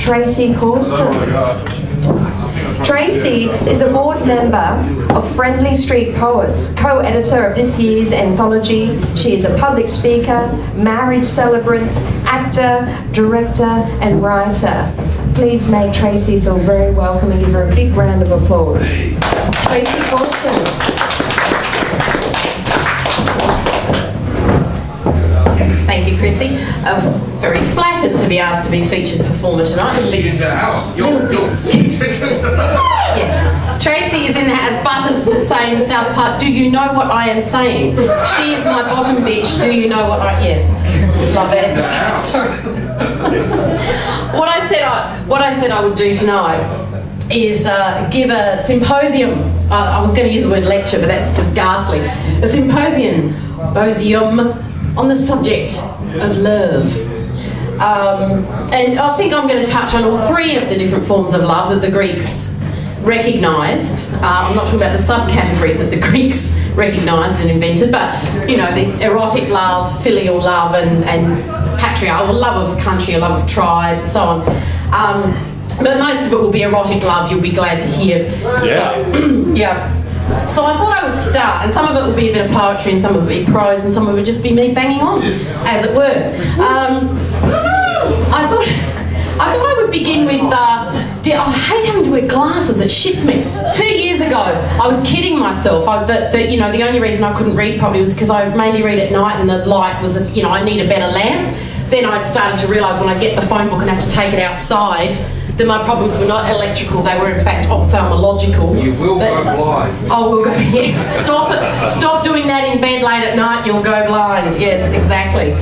Tracey Korsten. Tracey is a board member of Friendly Street Poets, co-editor of this year's anthology. She is a public speaker, marriage celebrant, actor, director and writer. Please make Tracey feel very welcome and give her a big round of applause. Tracey Korsten. Thank you, Chrissy. I was very flattered to be asked to be featured performer tonight. She's in the house. Yes. Tracy is in the house. Butters would say in the South Park, do you know what I am saying? She is my bottom bitch. Do you know what I... Yes. Love that episode. Sorry. What I said I would do tonight is give a symposium. I was going to use the word lecture, but that's just ghastly. A symposium on the subject of love. And I think I'm going to touch on all three of the different forms of love that the Greeks recognised. I'm not talking about the subcategories that the Greeks recognised and invented, but, you know, the erotic love, filial love and patriarchal, love of country, a love of tribe, so on. But most of it will be erotic love, you'll be glad to hear. Yeah. So, yeah. So I thought I would start, and some of it will be a bit of poetry and some of it will be prose and some of it will just be me banging on, as it were. I thought I would begin with, I hate having to wear glasses, it shits me. 2 years ago, I was kidding myself that you know, the only reason I couldn't read properly was because I mainly read at night and the light was, you know, I need a better lamp. Then I'd started to realise when I get the phone book and have to take it outside, that my problems were not electrical, they were in fact ophthalmological. You will go blind. I will go, yes. Stop it. Stop doing that in bed late at night, you'll go blind. Yes, exactly.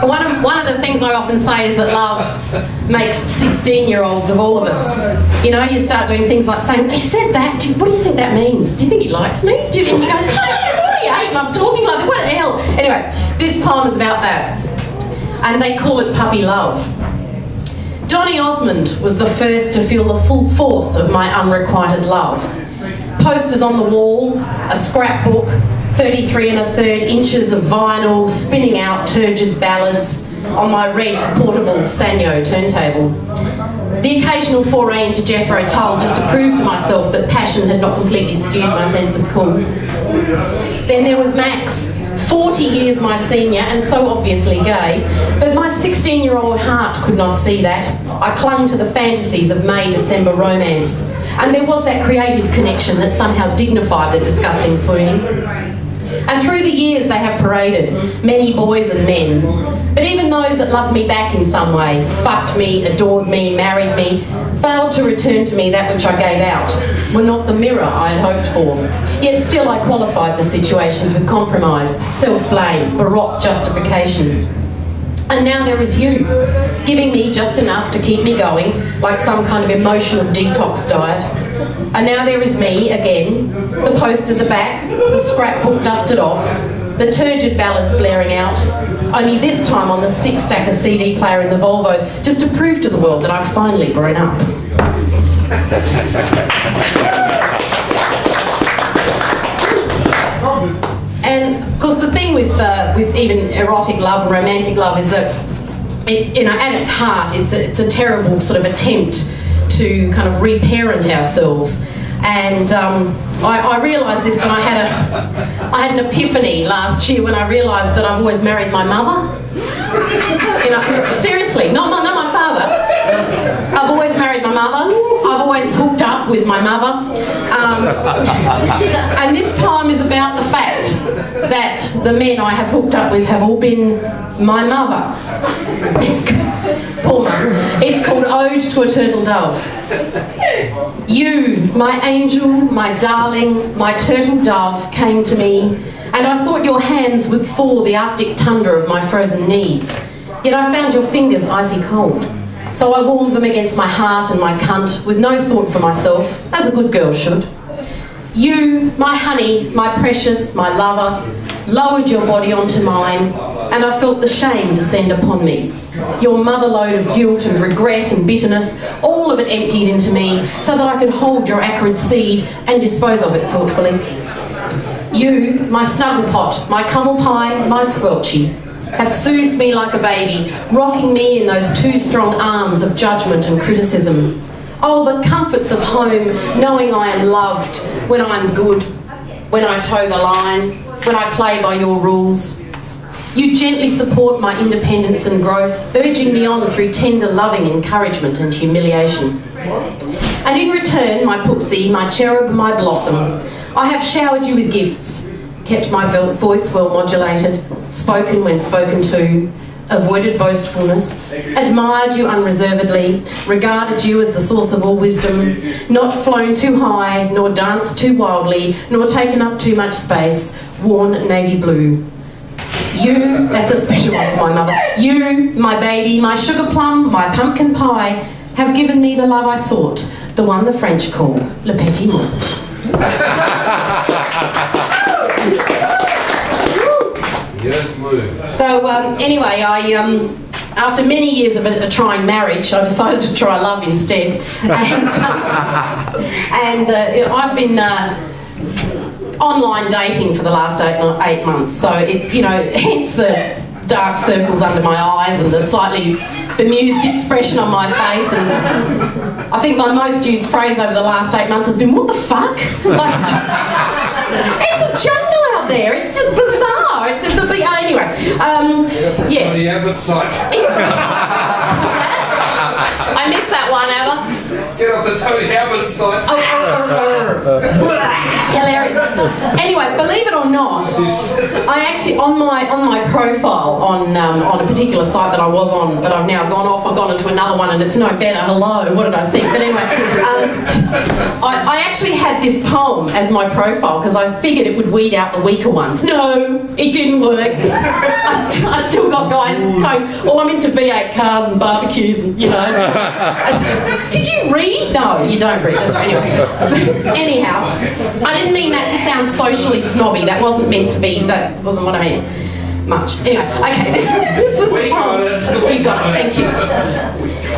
One of the things I often say is that love makes 16-year-olds of all of us. You know, you start doing things like saying, he said that, what do you think that means? Do you think he likes me? Do you think you go, I'm 48 and I'm talking like that, what the hell? Anyway, this poem is about that. And they call it puppy love. Donny Osmond was the first to feel the full force of my unrequited love. Posters on the wall, a scrapbook, 33 1/3 inches of vinyl spinning out turgid ballads on my red portable Sanyo turntable. The occasional foray into Jethro Tull just to prove to myself that passion had not completely skewed my sense of cool. Then there was Max, 40 years my senior and so obviously gay, but my 16-year-old heart could not see that. I clung to the fantasies of May-December romance, and there was that creative connection that somehow dignified the disgusting swooning. And through the years they have paraded, many boys and men. But even those that loved me back in some way, fucked me, adored me, married me, failed to return to me that which I gave out, were not the mirror I had hoped for. Yet still I qualified the situations with compromise, self-blame, baroque justifications. And now there is you, giving me just enough to keep me going, like some kind of emotional detox diet. And now there is me again, the posters are back, the scrapbook dusted off, the turgid ballads blaring out, only this time on the 6-stacker CD player in the Volvo, just to prove to the world that I've finally grown up. And of course the thing with even erotic love and romantic love is that, you know, at its heart, it's a terrible sort of attempt to kind of reparent ourselves. And I realised this when I had an epiphany last year when I realised that I've always married my mother. You know, seriously, not my father. I've always married my mother. I've always hooked up with my mother. And this poem is about the fact that the men I have hooked up with have all been my mother. Poor mum. It's called Ode to a Turtle Dove. You, my angel, my darling, my turtle dove, came to me, and I thought your hands would thaw the Arctic tundra of my frozen needs. Yet I found your fingers icy cold. So I warmed them against my heart and my cunt, with no thought for myself, as a good girl should. You, my honey, my precious, my lover, lowered your body onto mine, and I felt the shame descend upon me. Your mother load of guilt and regret and bitterness, all of it emptied into me, so that I could hold your acrid seed and dispose of it thoughtfully. You, my snuggle pot, my cuddle pie, my squelchy. have soothed me like a baby, rocking me in those too strong arms of judgment and criticism. Oh, the comforts of home, knowing I am loved, when I am good, when I toe the line, when I play by your rules. You gently support my independence and growth, urging me on through tender, loving encouragement and humiliation. And in return, my Poopsie, my cherub, my blossom, I have showered you with gifts, kept my voice well modulated, spoken when spoken to, avoided boastfulness, admired you unreservedly, regarded you as the source of all wisdom, not flown too high, nor danced too wildly, nor taken up too much space, worn navy blue. You, that's a special one for my mother, you, my baby, my sugar plum, my pumpkin pie, have given me the love I sought, the one the French call le petit mot. Yes, move. So anyway, after many years of trying marriage, I decided to try love instead. And I've been online dating for the last 8 months, so it's, you know, hence the dark circles under my eyes and the slightly bemused expression on my face. And I think my most used phrase over the last 8 months has been, what the fuck? Like, it's a jungle out there, it's just bizarre. It's just anyway, yes. On the Abbott site. I missed that one, Abba. Get off the Tony Abbott site. Hilarious. Anyway, believe it or not, I actually on my profile on a particular site that I was on, that I've now gone off. I've gone into another one, and it's no better. Hello, what did I think? But anyway, I actually had this poem as my profile because I figured it would weed out the weaker ones. No, it didn't work. I still got guys going, oh, I'm into V8 cars and barbecues, and you know. Did you read? No, you don't read. That's right. Anyway. Anyhow, I didn't mean that to sound socially snobby. That wasn't meant to be. That wasn't what I meant. Much. Anyway, okay. This was the poem. We got it. Thank you.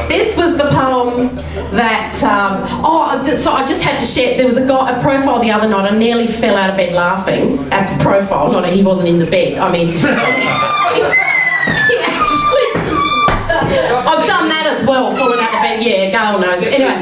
This was the poem that. So I just had to share. There was a profile the other night. I nearly fell out of bed laughing at the profile. Not he wasn't in the bed. I mean, he actually. I've done that as well. Fallen out of bed. Yeah, Gail knows. Anyway,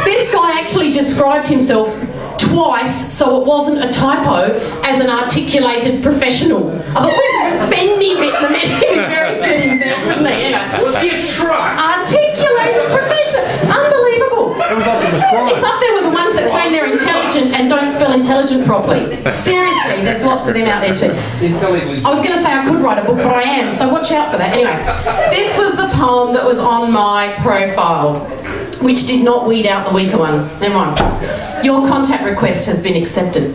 this guy actually described himself twice, so it wasn't a typo, as an articulated professional. I thought, where's Bendy written very good in there, wouldn't he? Anyway. Was he a truck? Articulated professional. Unbelievable. It was Optimus Prime. It's up there with the ones that claim they're intelligent and don't spell intelligent properly. Seriously, there's lots of them out there too. Intelligent. I was going to say I could write a book, but I am, so watch out for that. Anyway, this was the poem that was on my profile, which did not weed out the weaker ones. Never mind. Your contact request has been accepted.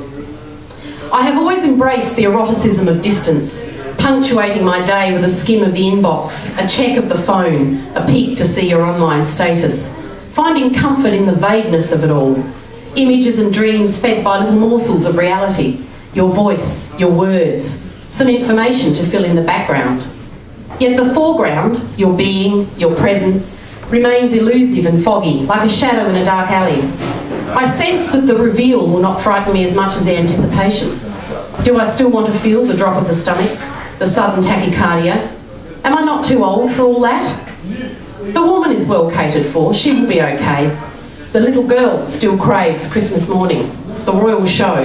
I have always embraced the eroticism of distance, punctuating my day with a skim of the inbox, a check of the phone, a peek to see your online status, finding comfort in the vagueness of it all. Images and dreams fed by little morsels of reality, your voice, your words, some information to fill in the background. Yet the foreground, your being, your presence, remains elusive and foggy, like a shadow in a dark alley. I sense that the reveal will not frighten me as much as the anticipation. Do I still want to feel the drop of the stomach, the sudden tachycardia? Am I not too old for all that? The woman is well catered for, she will be okay. The little girl still craves Christmas morning, the royal show,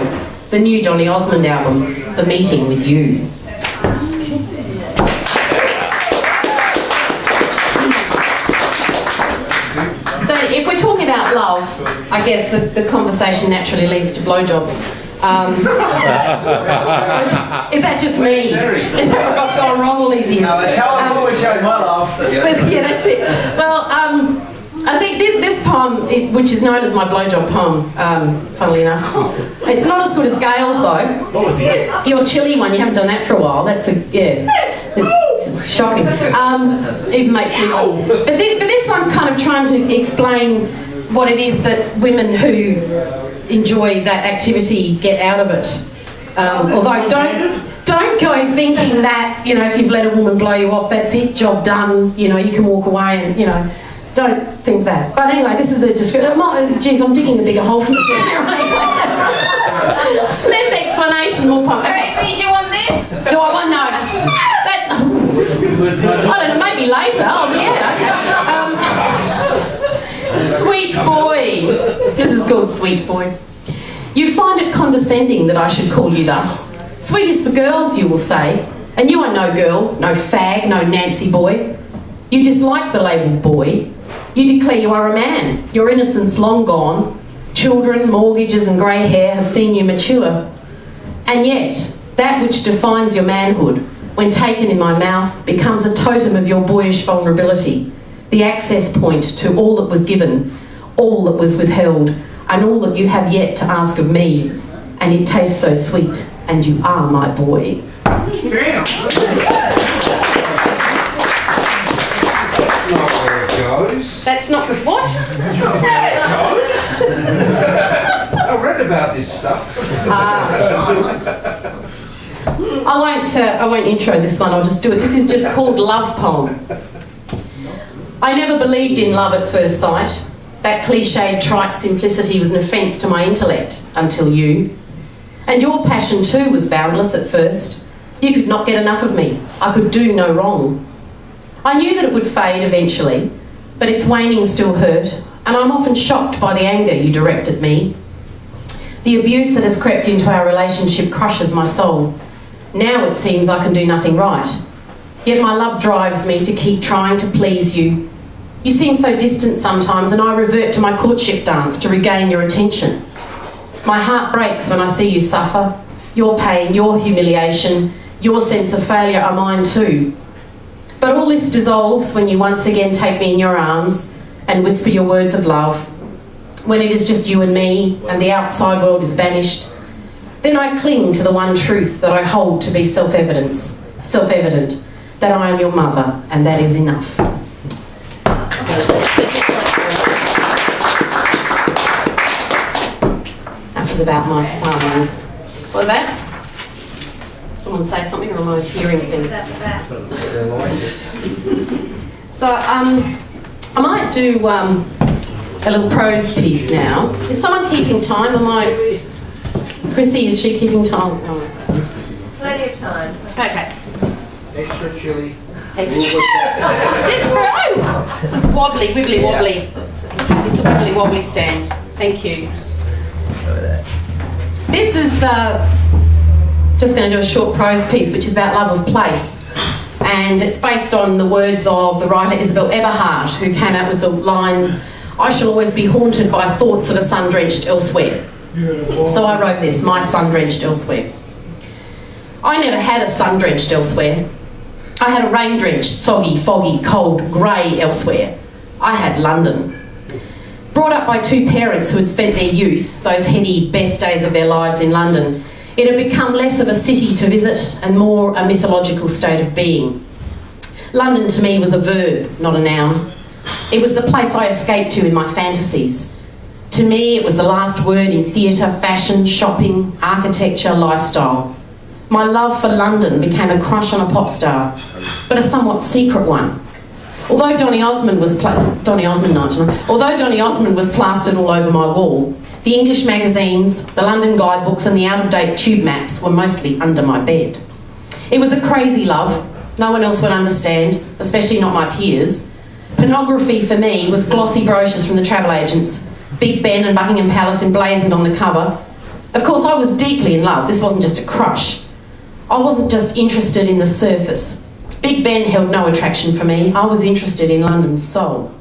the new Donny Osmond album, the meeting with you. If we're talking about love, I guess the conversation naturally leads to blowjobs. Is that just me? Is that what I've gone wrong all these years? No, that's how I've always shown my love. Yeah, that's it. Well, I think this poem, which is known as my blowjob poem, funnily enough, it's not as good as Gail's though. What was the Your chili one, you haven't done that for a while. That's it's shocking. Even makes me. But this one's kind of trying to explain what it is that women who enjoy that activity get out of it. Although don't go thinking that, you know, if you've let a woman blow you off, that's it, job done. You know, you can walk away and, you know, don't think that. But anyway, this is a description. Geez, I'm digging a bigger hole for myself. Less explanation. stimulation, more pump. Tracey, do you want this? Do I want? No. That's, I don't know, maybe later. Oh, yeah. Okay. Sweet boy. This is called sweet boy. You find it condescending that I should call you thus. Sweet is for girls, you will say. And you are no girl, no fag, no Nancy boy. You dislike the label boy. You declare you are a man. Your innocence long gone. Children, mortgages and grey hair have seen you mature. And yet, that which defines your manhood, when taken in my mouth, becomes a totem of your boyish vulnerability, the access point to all that was given, all that was withheld, and all that you have yet to ask of me. And it tastes so sweet, and you are my boy. That's not what? Where it goes. I read about this stuff. I won't intro this one. I'll just do it. This is just called Love Poem. I never believed in love at first sight. That cliched, trite simplicity was an offence to my intellect until you. And your passion too was boundless at first. You could not get enough of me. I could do no wrong. I knew that it would fade eventually, but its waning still hurt, and I'm often shocked by the anger you direct at me. The abuse that has crept into our relationship crushes my soul. Now it seems I can do nothing right. Yet my love drives me to keep trying to please you. You seem so distant sometimes, and I revert to my courtship dance to regain your attention. My heart breaks when I see you suffer. Your pain, your humiliation, your sense of failure are mine too. But all this dissolves when you once again take me in your arms and whisper your words of love. When it is just you and me and the outside world is banished, then I cling to the one truth that I hold to be self-evident, that I am your mother, and that is enough. That was about my son. What was that? Someone say something, or am I hearing things? So I might do a little prose piece now. Is someone keeping time? Chrissy, is she keeping time? Oh. Plenty of time. Okay. Extra chili. Extra. This is wobbly, wibbly wobbly. It's a wibbly wobbly stand. Thank you. This is just going to do a short prose piece which is about love of place, and it's based on the words of the writer Isabel Eberhardt, who came out with the line, "I shall always be haunted by thoughts of a sun-drenched elsewhere." So I wrote this, my sun-drenched elsewhere. I never had a sun-drenched elsewhere. I had a rain-drenched, soggy, foggy, cold, grey elsewhere. I had London. Brought up by two parents who had spent their youth, those heady best days of their lives in London, it had become less of a city to visit and more a mythological state of being. London to me was a verb, not a noun. It was the place I escaped to in my fantasies. To me, it was the last word in theatre, fashion, shopping, architecture, lifestyle. My love for London became a crush on a pop star, but a somewhat secret one. Although Donny Osmond was plastered all over my wall, the English magazines, the London guidebooks and the out-of-date tube maps were mostly under my bed. It was a crazy love. No one else would understand, especially not my peers. Pornography for me was glossy brochures from the travel agents, Big Ben and Buckingham Palace emblazoned on the cover. Of course, I was deeply in love. This wasn't just a crush. I wasn't just interested in the surface. Big Ben held no attraction for me. I was interested in London's soul.